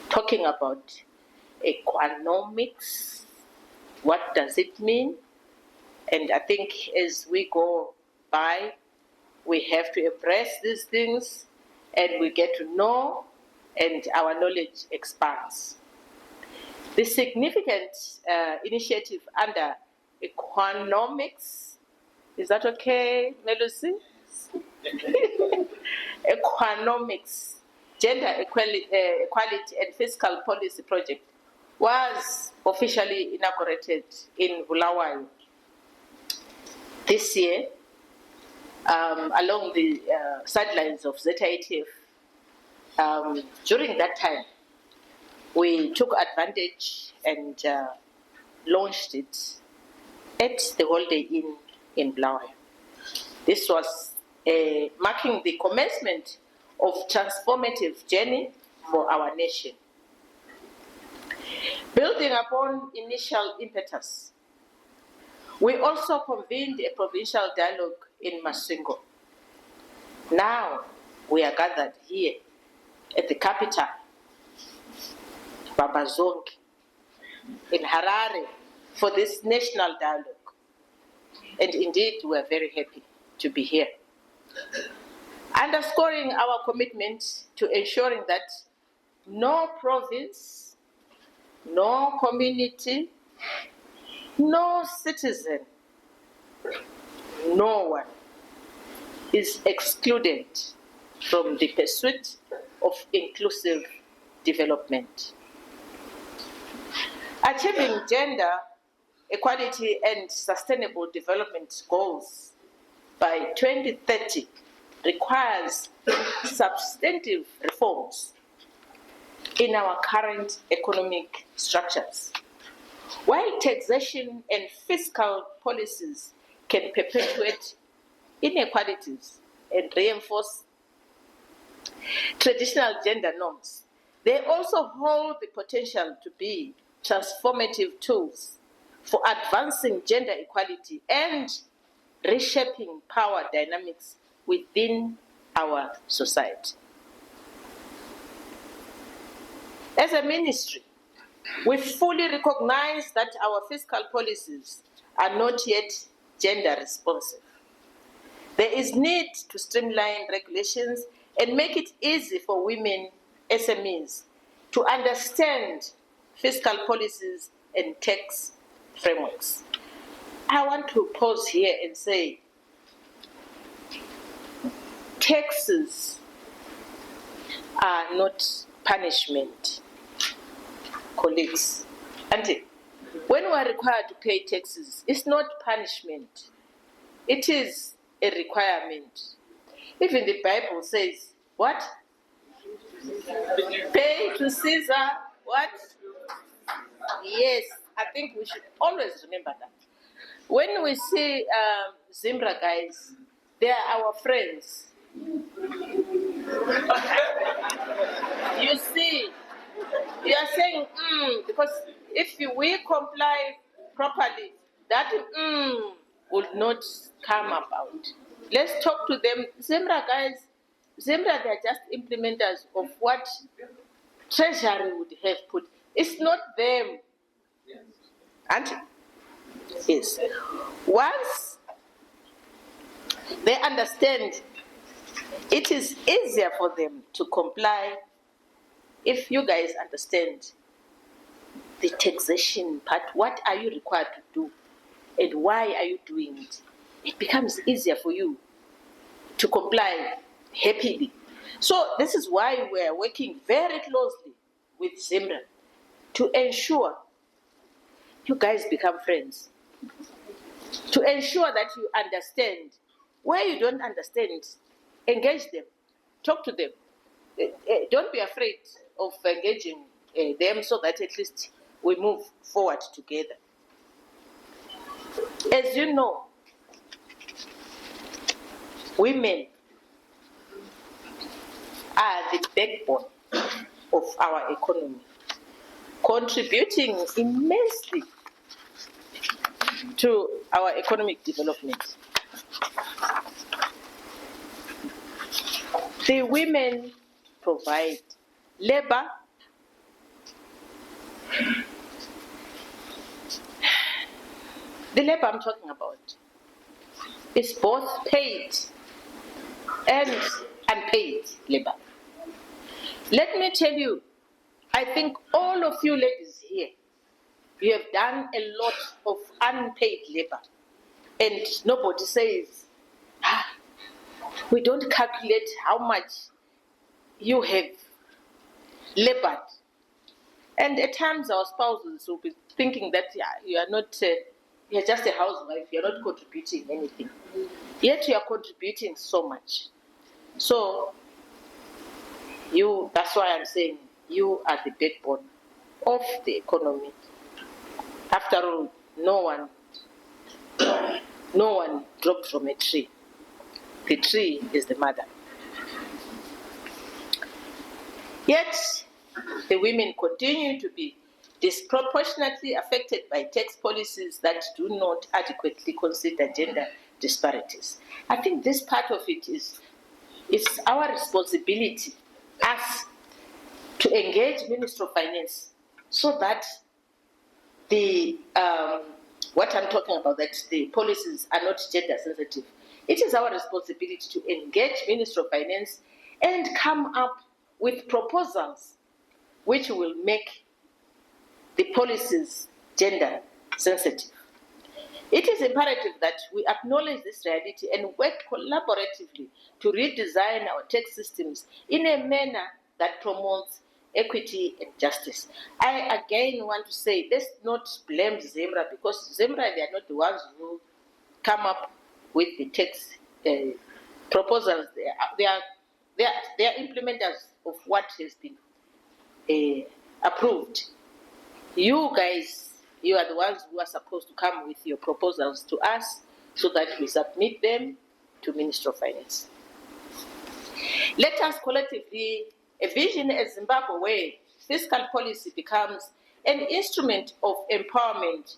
talking about economics. What does it mean? And I think as we go by, we have to embrace these things and we get to know, and our knowledge expands. The significant initiative under economics, is that okay, Melusi? Economics, Gender Equality and Fiscal Policy Project was officially inaugurated in Bulawayo this year along the sidelines of Zanu-PF. During that time, we took advantage and launched it at the Holiday Inn in Bulawayo. This was marking the commencement of transformative journey for our nation. Building upon initial impetus, we also convened a provincial dialogue in Masingo. Now we are gathered here at the capital, Babazonke, in Harare, for this national dialogue. And indeed, we are very happy to be here, underscoring our commitment to ensuring that no province, no community, no citizen, no one is excluded from the pursuit of inclusive development. Achieving gender equality and sustainable development goals by 2030 requires substantive reforms in our current economic structures. While taxation and fiscal policies can perpetuate inequalities and reinforce traditional gender norms, they also hold the potential to be transformative tools for advancing gender equality and reshaping power dynamics within our society. As a ministry, we fully recognize that our fiscal policies are not yet gender responsive. There is need to streamline regulations and make it easy for women SMEs to understand fiscal policies and tax frameworks. I want to pause here and say, taxes are not punishment, colleagues. And when we are required to pay taxes, it's not punishment. It is a requirement. Even the Bible says, what? Pay to Caesar, what? Yes, I think we should always remember that. When we see Zimbra guys, they are our friends. You see, you are saying because if we comply properly, that would not come about. Let's talk to them. Zimbra guys, Zimbra, they are just implementers of what Treasury would have put. It's not them. Yes. And yes. Once they understand, it is easier for them to comply if you guys understand the taxation part. What are you required to do and why are you doing it? It becomes easier for you to comply happily. So this is why we are working very closely with Zimbra to ensure you guys become friends, to ensure that you understand. Where you don't understand, engage them, talk to them. Don't be afraid of engaging them so that at least we move forward together. As you know, women are the backbone of our economy, contributing immensely to our economic development. The women provide Labour, the labour I'm talking about is both paid and unpaid labour. Let me tell you, I think all of you ladies here, you have done a lot of unpaid labour, and nobody says, we don't calculate how much you have laboured. And at times our spouses will be thinking that you are not, you're just a housewife, you're not contributing anything. Yet you are contributing so much. So that's why I'm saying you are the backbone of the economy. After all, no one dropped from a tree. The tree is the mother. Yet, the women continue to be disproportionately affected by tax policies that do not adequately consider gender disparities. I think this part of it is our responsibility as to engage Minister of Finance so that what I'm talking about, that the policies are not gender sensitive. It is our responsibility to engage Minister of Finance and come up with proposals which will make the policies gender sensitive. It is imperative that we acknowledge this reality and work collaboratively to redesign our tax systems in a manner that promotes equity and justice. I again want to say, let's not blame ZEMRA, because ZEMRA, they are not the ones who come up with the tax proposals. They are implementers of what has been approved. You guys, you are the ones who are supposed to come with your proposals to us so that we submit them to Minister of Finance. Let us collectively envision a Zimbabwe where fiscal policy becomes an instrument of empowerment,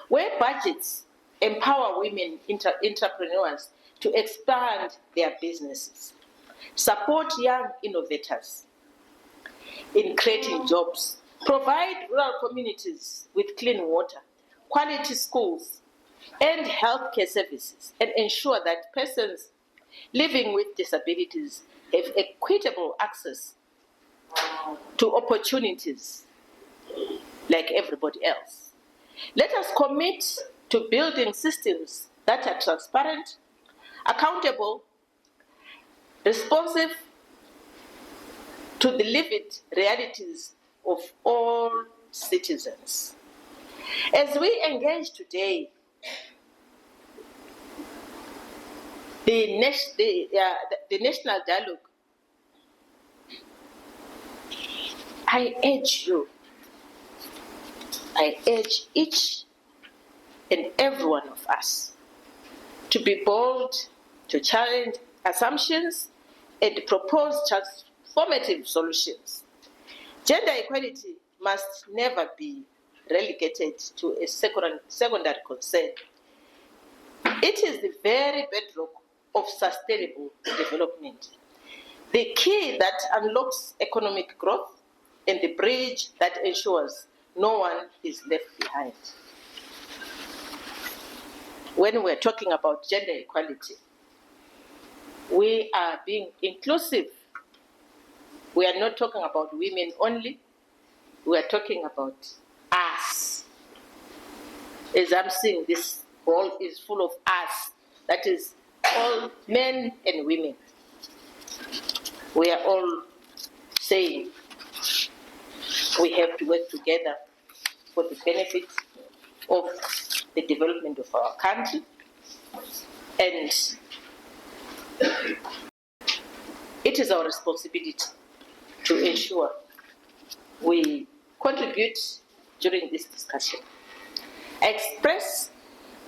where budgets empower women entrepreneurs to expand their businesses, support young innovators in creating jobs, provide rural communities with clean water, quality schools, and healthcare services, and ensure that persons living with disabilities have equitable access to opportunities like everybody else. Let us commit to building systems that are transparent, accountable, responsive to the lived realities of all citizens. As we engage today, the national dialogue, I urge each and every one of us to be bold, to challenge assumptions, and propose transformative solutions. Gender equality must never be relegated to a secondary concern. It is the very bedrock of sustainable development, the key that unlocks economic growth, and the bridge that ensures no one is left behind. When we're talking about gender equality, we are being inclusive. We are not talking about women only. We are talking about us. As I'm saying, this world is full of us. That is all men and women. We are all saying we have to work together for the benefit of the development of our country, and it is our responsibility to ensure we contribute during this discussion. I express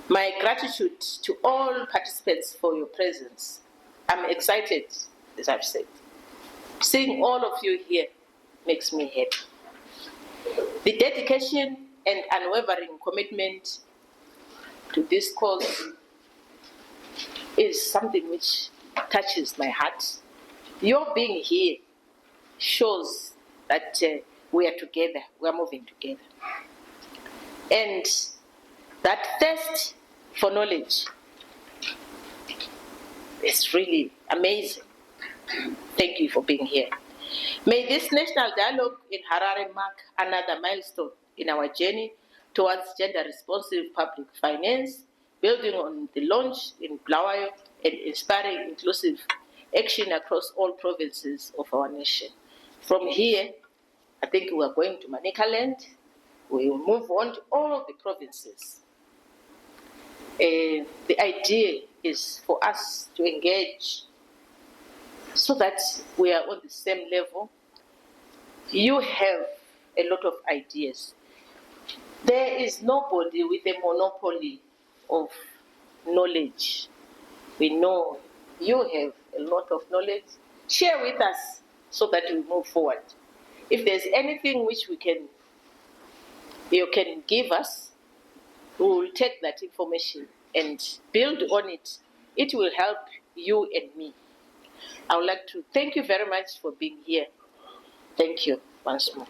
my gratitude to all participants for your presence. I'm excited, as I've said. Seeing all of you here makes me happy. The dedication and unwavering commitment to this cause is something which touches my heart. Your being here shows that we are together, we are moving together. And that thirst for knowledge is really amazing. Thank you for being here. May this national dialogue in Harare mark another milestone in our journey towards gender-responsive public finance, building on the launch in Bulawayo and inspiring inclusive action across all provinces of our nation. From here, I think we are going to Manicaland. We will move on to all of the provinces. The idea is for us to engage so that we are on the same level. You have a lot of ideas. There is nobody with a monopoly of knowledge. We know you have a lot of knowledge. Share with us so that we move forward. If there's anything which you can give us, we will take that information and build on it. It will help you and me. I would like to thank you very much for being here. Thank you once more.